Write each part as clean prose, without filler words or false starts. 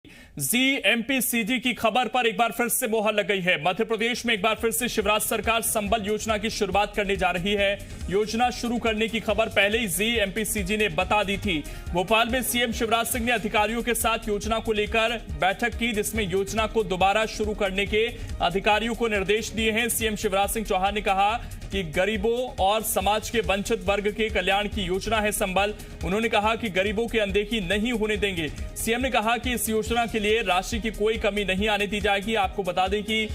जीएमपीसीजी की खबर पर एक बार फिर से मोहर लग गई है। मध्य प्रदेश में एक बार फिर से शिवराज सरकार संबल योजना की शुरुआत करने जा रही है। योजना शुरू करने की खबर पहले ही जीएमपीसीजी ने बता दी थी। भोपाल में सीएम शिवराज सिंह ने अधिकारियों के साथ योजना को लेकर बैठक की, जिसमें योजना को दोबारा शुरू करने के अधिकारियों को निर्देश दिए हैं। सीएम शिवराज सिंह चौहान ने कहा कि गरीबों और समाज के वंचित वर्ग के कल्याण की योजना है संबल। उन्होंने कहा कि गरीबों की अनदेखी नहीं होने देंगे। सीएम ने कहा कि इस योजना के लिए राशि की कोई कमी नहीं आने दी जाएगी। आपको बता दें कि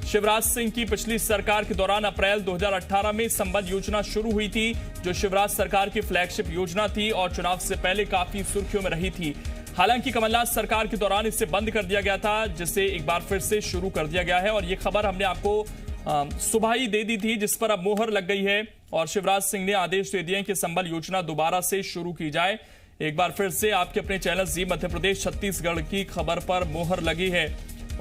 शिवराज सिंह की पिछली सरकार के दौरान अप्रैल 2018 में संबल योजना शुरू हुई थी, जो शिवराज सरकार की फ्लैगशिप योजना थी और चुनाव से पहले काफी सुर्खियों में रही थी। हालांकि कमलनाथ सरकार के दौरान इसे बंद कर दिया गया था, जिसे एक बार फिर से शुरू कर दिया गया है। और ये खबर हमने आपको सुबह ही दे दी थी, जिस पर अब मोहर लग गई है और शिवराज सिंह ने आदेश दे दिए कि संबल योजना दोबारा से शुरू की जाए। एक बार फिर से आपके अपने चैनल जी मध्य प्रदेश छत्तीसगढ़ की खबर पर मोहर लगी है।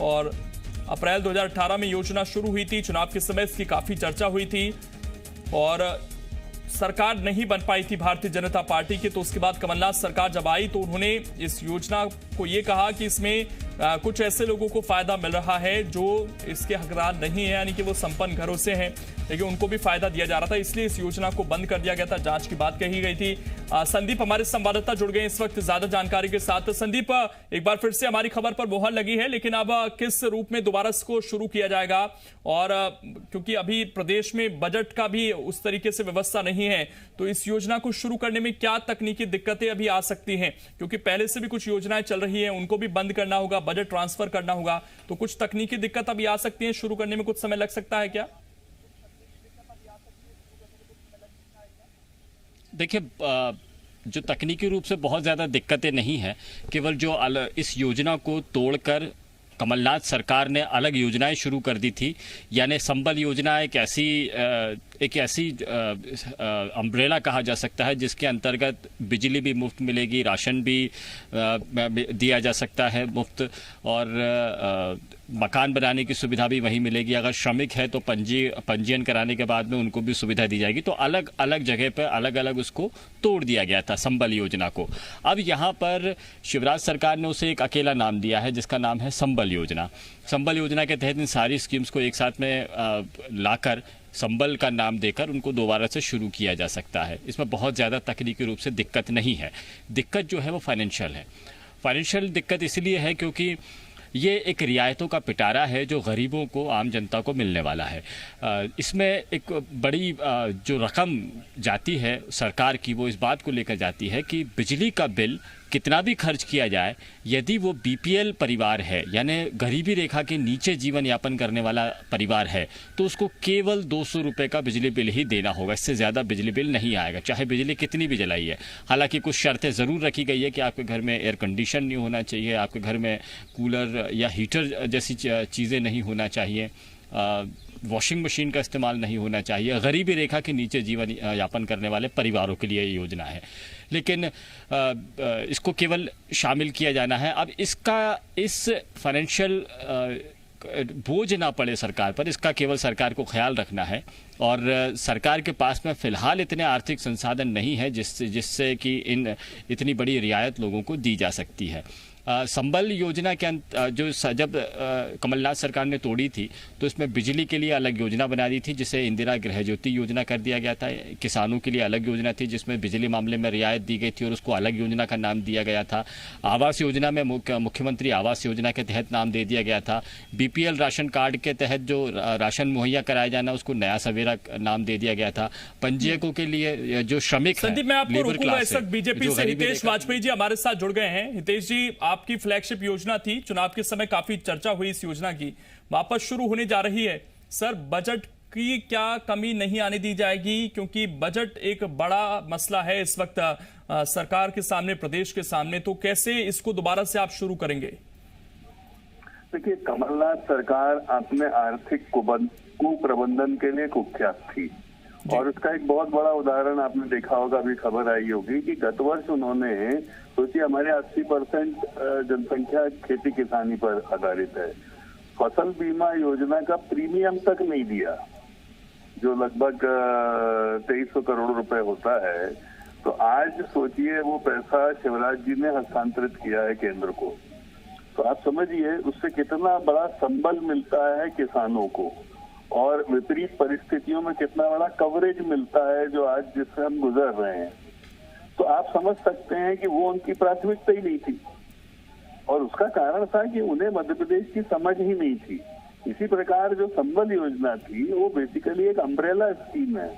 और अप्रैल 2018 में योजना शुरू हुई थी, चुनाव के समय इसकी काफी चर्चा हुई थी और सरकार नहीं बन पाई थी भारतीय जनता पार्टी की। तो उसके बाद कमलनाथ सरकार जब आई तो उन्होंने इस योजना को ये कहा कि इसमें कुछ ऐसे लोगों को फायदा मिल रहा है जो इसके हकदार नहीं है, यानी कि वो संपन्न घरों से हैं, लेकिन उनको भी फायदा दिया जा रहा था, इसलिए इस योजना को बंद कर दिया गया था। जांच की बात कही गई थी। संदीप हमारे संवाददाता जुड़ गए इस वक्त ज्यादा जानकारी के साथ। संदीप, एक बार फिर से हमारी खबर पर मोहर लगी है, लेकिन अब किस रूप में दोबारा इसको शुरू किया जाएगा? और क्योंकि अभी प्रदेश में बजट का भी उस तरीके से व्यवस्था नहीं है, तो इस योजना को शुरू करने में क्या तकनीकी दिक्कतें अभी आ सकती हैं? क्योंकि पहले से भी कुछ योजनाएं चल रही हैं, उनको भी बंद करना होगा, बजट ट्रांसफर करना होगा, तो कुछ तकनीकी दिक्कत अभी आ सकती है। शुरू करने में कुछ समय लग सकता है क्या? देखिए, जो तकनीकी रूप से बहुत ज़्यादा दिक्कतें नहीं है, केवल जो इस योजना को तोड़कर कमलनाथ सरकार ने अलग योजनाएं शुरू कर दी थी। यानी संबल योजना एक ऐसी अम्ब्रेला कहा जा सकता है जिसके अंतर्गत बिजली भी मुफ्त मिलेगी, राशन भी दिया जा सकता है मुफ्त, और मकान बनाने की सुविधा भी वहीं मिलेगी। अगर श्रमिक है तो पंजीयन कराने के बाद में उनको भी सुविधा दी जाएगी। तो अलग अलग जगह पर अलग अलग उसको तोड़ दिया गया था संबल योजना को। अब यहाँ पर शिवराज सरकार ने उसे एक अकेला नाम दिया है, जिसका नाम है संबल योजना। संबल योजना के तहत इन सारी स्कीम्स को एक साथ में लाकर संबल का नाम देकर उनको दोबारा से शुरू किया जा सकता है। इसमें बहुत ज़्यादा तकनीकी रूप से दिक्कत नहीं है। दिक्कत जो है वो फाइनेंशियल है। फाइनेंशियल दिक्कत इसलिए है क्योंकि ये एक रियायतों का पिटारा है जो गरीबों को, आम जनता को मिलने वाला है। इसमें एक बड़ी जो रकम जाती है सरकार की, वो इस बात को लेकर जाती है कि बिजली का बिल कितना भी खर्च किया जाए, यदि वो बीपीएल परिवार है, यानी गरीबी रेखा के नीचे जीवन यापन करने वाला परिवार है, तो उसको केवल 200 रुपये का बिजली बिल ही देना होगा। इससे ज़्यादा बिजली बिल नहीं आएगा, चाहे बिजली कितनी भी जलाई है। हालांकि कुछ शर्तें ज़रूर रखी गई है कि आपके घर में एयर कंडीशन नहीं होना चाहिए, आपके घर में कूलर या हीटर जैसी चीज़ें नहीं होना चाहिए, वॉशिंग मशीन का इस्तेमाल नहीं होना चाहिए। गरीबी रेखा के नीचे जीवन यापन करने वाले परिवारों के लिए ये योजना है, लेकिन इसको केवल शामिल किया जाना है। अब इस फाइनेंशियल बोझ ना पड़े सरकार पर, इसका केवल सरकार को ख्याल रखना है। और सरकार के पास में फ़िलहाल इतने आर्थिक संसाधन नहीं है जिससे कि इतनी बड़ी रियायत लोगों को दी जा सकती है। संबल योजना के जब कमलनाथ सरकार ने तोड़ी थी तो इसमें बिजली के लिए अलग योजना बना दी थी, जिसे इंदिरा गृह ज्योति योजना कर दिया गया था। किसानों के लिए अलग योजना थी जिसमें बिजली मामले में रियायत दी गई थी और उसको अलग योजना का नाम दिया गया था। आवास योजना में मुख्यमंत्री आवास योजना के तहत नाम दे दिया गया था। बीपीएल राशन कार्ड के तहत जो राशन मुहैया कराया जाना, उसको नया सवेरा नाम दे दिया गया था। पंजीयकों के लिए जो श्रमिक, संदीप मैं आपको रोकूंगा, इस वक्त बीजेपी से हितेश वाजपेयी जी हमारे साथ जुड़ गए हैं। हितेश जी, आपकी फ्लैगशिप योजना थी, चुनाव के समय काफी चर्चा हुई इस योजना की, वापस शुरू होने जा रही है। सर, बजट की क्या कमी नहीं आने दी जाएगी? क्योंकि बजट एक बड़ा मसला है इस वक्त सरकार के सामने, प्रदेश के सामने, तो कैसे इसको दोबारा से आप शुरू करेंगे? देखिए, कमलनाथ सरकार अपने आर्थिक कुप्रबंधन के लिए कुख्यात थी और उसका एक बहुत बड़ा उदाहरण आपने देखा होगा, अभी खबर आई होगी कि गत वर्ष उन्होंने, सोचिए हमारे 80% जनसंख्या खेती किसानी पर आधारित है, फसल बीमा योजना का प्रीमियम तक नहीं दिया, जो लगभग 2300 करोड़ रुपए होता है। तो आज सोचिए वो पैसा शिवराज जी ने हस्तांतरित किया है केंद्र को। तो आप समझिए उससे कितना बड़ा संबल मिलता है किसानों को, और विपरीत परिस्थितियों में कितना बड़ा कवरेज मिलता है जो आज जिससे हम गुजर रहे हैं। तो आप समझ सकते हैं कि वो उनकी प्राथमिकता ही नहीं थी, और उसका कारण था कि उन्हें मध्य प्रदेश की समझ ही नहीं थी। इसी प्रकार जो संबल योजना थी वो बेसिकली एक अम्ब्रेला स्कीम है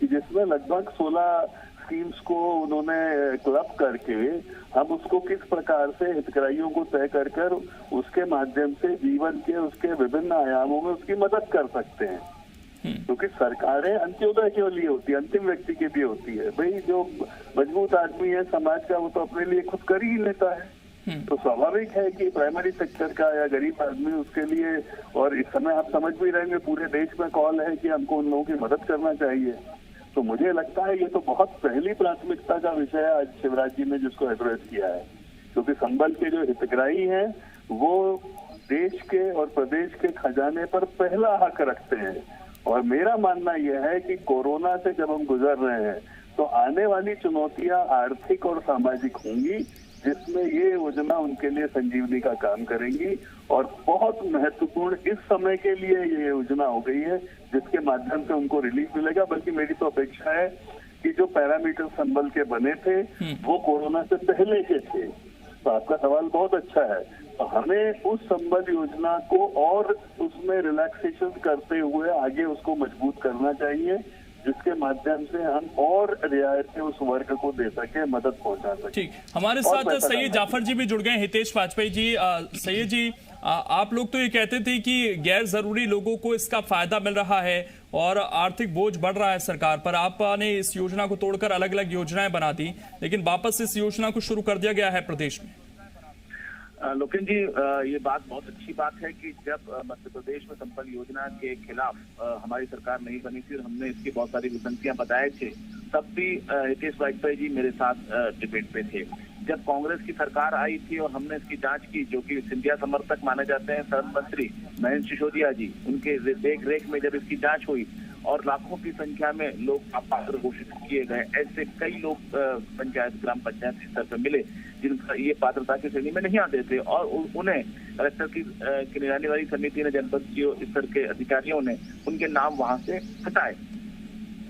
कि जिसमें लगभग 16 स्कीम्स को उन्होंने क्लब करके हम उसको किस प्रकार से हितग्राहियों को तय कर कर उसके माध्यम से जीवन के उसके विभिन्न आयामों में उसकी मदद कर सकते हैं। क्योंकि सरकारें अंत्योदय के लिए होती है, अंतिम व्यक्ति के लिए होती है। भाई जो मजबूत आदमी है समाज का वो तो अपने लिए खुद कर ही लेता है। तो स्वाभाविक है कि प्राइमरी सेक्टर का या गरीब आदमी उसके लिए, और इस समय आप समझ भी रहेंगे पूरे देश में कॉल है कि हमको उन लोगों की मदद करना चाहिए। तो मुझे लगता है ये तो बहुत पहली प्राथमिकता का विषय है आज शिवराज जी ने जिसको एड्रेस किया है, क्योंकि संबल के जो हितग्राही हैं वो देश के और प्रदेश के खजाने पर पहला हक रखते हैं। और मेरा मानना यह है कि कोरोना से जब हम गुजर रहे हैं तो आने वाली चुनौतियां आर्थिक और सामाजिक होंगी, जिसमें ये योजना उनके लिए संजीवनी का काम करेंगी। और बहुत महत्वपूर्ण इस समय के लिए ये योजना हो गई है जिसके माध्यम से उनको रिलीफ मिलेगा। बल्कि मेरी तो अपेक्षा है कि जो पैरामीटर संबल के बने थे वो कोरोना से पहले के थे। तो आपका सवाल बहुत अच्छा है। तो हमें उस संबल योजना को और उसमें रिलैक्सेशन करते हुए आगे उसको मजबूत करना चाहिए, जिसके माध्यम से हम और रियायतें उस वर्ग को दे सके, मदद पहुंचा सके। ठीक, हमारे साथ सैयद जाफर जी भी जुड़ गए, हितेश वाजपेयी जी। सैयद जी, आप लोग तो ये कहते थे कि गैर जरूरी लोगों को इसका फायदा मिल रहा है और आर्थिक बोझ बढ़ रहा है सरकार पर। आपने इस योजना को तोड़कर अलग अलग योजनाएं बना दी, लेकिन वापस इस योजना को शुरू कर दिया गया है प्रदेश में। लोकेन जी, ये बात बहुत अच्छी बात है कि जब मध्य प्रदेश में संबल योजना के खिलाफ हमारी सरकार नहीं बनी थी और हमने इसकी बहुत सारी विसंगतियां बताए थे, तब भी हितेश वाजपेयी जी मेरे साथ डिबेट पे थे। जब कांग्रेस की सरकार आई थी और हमने इसकी जांच की, जो कि सिंधिया समर्थक माने जाते हैं श्रम मंत्री महेंद्र सिसोदिया जी, उनके देख रेख में जब इसकी जांच हुई और लाखों की संख्या में लोग अपात्र घोषित किए गए, ऐसे कई लोग पंचायत ग्राम पंचायत स्तर पर मिले जिनका ये पात्रता की श्रेणी में नहीं आते थे, और उन्हें कलेक्टर की निगरानी वाली समिति ने, जनपद की स्तर के अधिकारियों ने उनके नाम वहां से हटाए।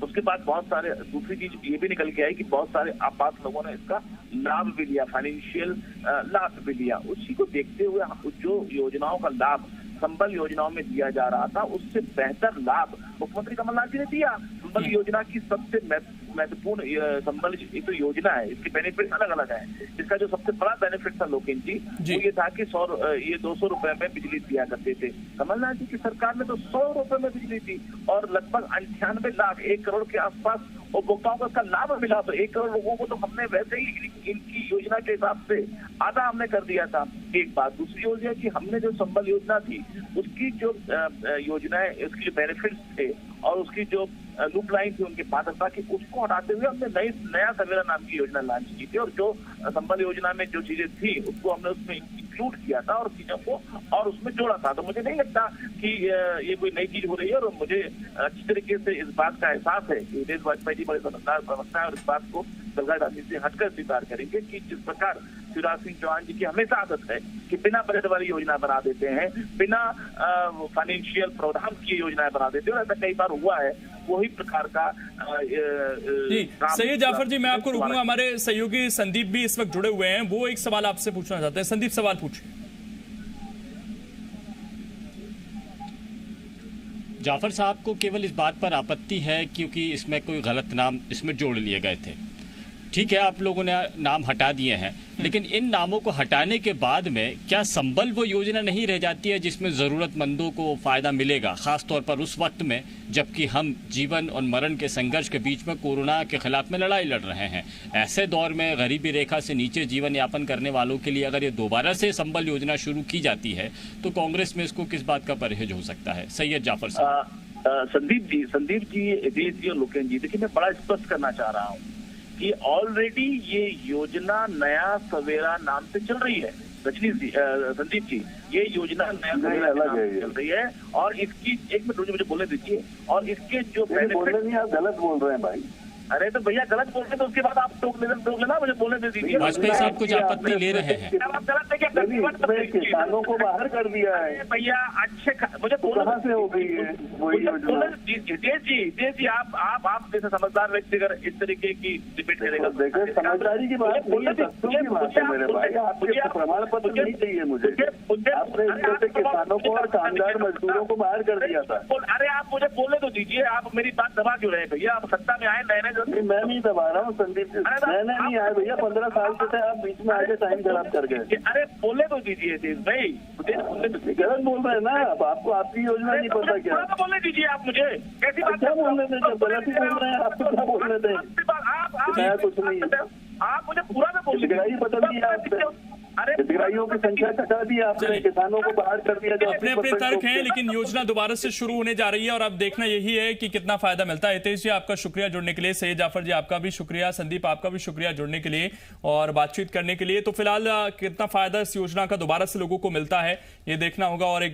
उसके बाद बहुत सारे, दूसरी चीज ये भी निकल के आई कि बहुत सारे आपात लोगों ने इसका लाभ भी लिया, फाइनेंशियल लाभ भी लिया। उसी को देखते हुए जो योजनाओं का लाभ संबल योजनाओं में दिया जा रहा था उससे बेहतर लाभ मुख्यमंत्री कमलनाथ जी ने दिया। संबल योजना की सबसे महत्वपूर्ण संबल एक तो योजना है, इसके बेनिफिट अलग अलग है। इसका जो सबसे बड़ा बेनिफिट था लोकेन जी, वो ये था कि 200 रुपए में बिजली दिया करते थे। कमलनाथ जी की सरकार में तो 100 रुपए में बिजली दी और लगभग 98 लाख 1 करोड़ के आसपास उपभोक्ताओं को इसका लाभ मिला। तो 1 करोड़ लोगों को तो हमने वैसे ही इनकी योजना के हिसाब से आधा हमने कर दिया था। एक बात। दूसरी योजना की हमने जो संबल योजना थी उसकी जो योजनाएं, उसकी जो बेनिफिट्स थे और उसकी जो लूप लाइन थी उनके पात्रता की, उसको हटाते हुए हमने नया सवेरा नाम की योजना लॉन्च की थी। और जो संबल योजना में जो चीजें थी उसको हमने उसमें इंक्लूड किया था और चीजों को और उसमें जोड़ा था। तो मुझे नहीं लगता कि ये कोई नई चीज हो रही है, और मुझे अच्छी तरीके से इस बात का एहसास है कि हितेश वाजपेयी जी बड़े समझदार प्रवक्ता है और इस बात को सरकार राजनीति से हटकर स्वीकार करेंगे कि जिस प्रकार शिवराज सिंह चौहान जी की हमेशा आदत है कि बिना बजट वाली योजना बना देते हैं, बिना फाइनेंशियल प्रावधान की योजनाएं बना देते हैं, और ऐसा कई बार हुआ है। वही प्रकार का सैयद जाफर जी, मैं आपको रोकूंगा, हमारे सहयोगी संदीप भी इस वक्त जुड़े हुए हैं, वो एक सवाल आपसे पूछना चाहते हैं। संदीप, सवाल पूछिए। जाफर साहब को केवल इस बात पर आपत्ति है क्योंकि इसमें कोई गलत नाम इसमें जोड़ लिए गए थे। ठीक है, आप लोगों ने नाम हटा दिए हैं, लेकिन इन नामों को हटाने के बाद में क्या संबल वो योजना नहीं रह जाती है जिसमें ज़रूरतमंदों को फ़ायदा मिलेगा, ख़ास तौर पर उस वक्त में जबकि हम जीवन और मरण के संघर्ष के बीच में कोरोना के खिलाफ में लड़ाई लड़ रहे हैं। ऐसे दौर में गरीबी रेखा से नीचे जीवन यापन करने वालों के लिए अगर ये दोबारा से संबल योजना शुरू की जाती है तो कांग्रेस में इसको किस बात का परहेज हो सकता है? सैयद जाफर साहब। संदीप जी, हितेश जी और लोकेन जी, देखिए मैं बड़ा स्पष्ट करना चाह रहा हूँ कि ऑलरेडी ये योजना नया सवेरा नाम से चल रही है। संदीप जी, ये योजना नया सवेरा नाम से चल रही है और इसकी एक मिनट मुझे बोलने दीजिए। और इसके जो बेनिफिट, नहीं आप गलत बोल रहे हैं भाई। अरे तो भैया गलत बोल रहे तो उसके बाद आप टोक लेना, मुझे बोलने दे दीजिए। वाजपेयी साहब कुछ आपत्ति ले रहे हैं। आप गलत देखिए, किसानों को बाहर कर दिया है भैया। अच्छे मुझे कहाँ से हो गई है वही योजना? तेज जी आप जैसे समझदार व्यक्ति अगर इस तरीके की डिबेट करेगा, देखिए समझदारी की बात नहीं है, तथ्यों की बात है मेरे भाई। आपके प्रमाण पत्र नहीं चाहिए मुझे। आपने इस तरह से किसानों को और कामगार मजदूरों को बाहर कर दिया था। अरे आप मुझे बोलने तो दीजिए, आप मेरी बात दबा क्यों रहे भैया? आप सत्ता में आए नए नहीं, मैं नहीं दबा रहा हूँ संदीप जी, मैंने नहीं आया भैया। 15 साल से थे आप, बीच में आके टाइम खराब कर गए। अरे बोलने तो दीजिए तेज भाई, गलत बोल रहे हैं ना आप। आपको आपकी योजना नहीं पता क्या? बोलने दीजिए आप मुझे। कैसी बात क्या बोलने दें? जब गलत ही बोल रहे हैं आपको क्या बोलने दें? मैं कुछ नहीं, आप मुझे पूरा में बोल हितग्राही बदल दिया आपने, हितग्राहियों की संख्या घटा दी आपने, किसानों को बाहर कर दिया। अपने अपने तर्क हैं, लेकिन योजना दोबारा से शुरू होने जा रही है और अब देखना यही है कि कितना फायदा मिलता है। हितेश जी आपका शुक्रिया जुड़ने के लिए, सैयद जाफर जी आपका भी शुक्रिया, संदीप आपका भी शुक्रिया जुड़ने के लिए और बातचीत करने के लिए। तो फिलहाल कितना फायदा इस योजना का दोबारा से लोगों को मिलता है ये देखना होगा। और एक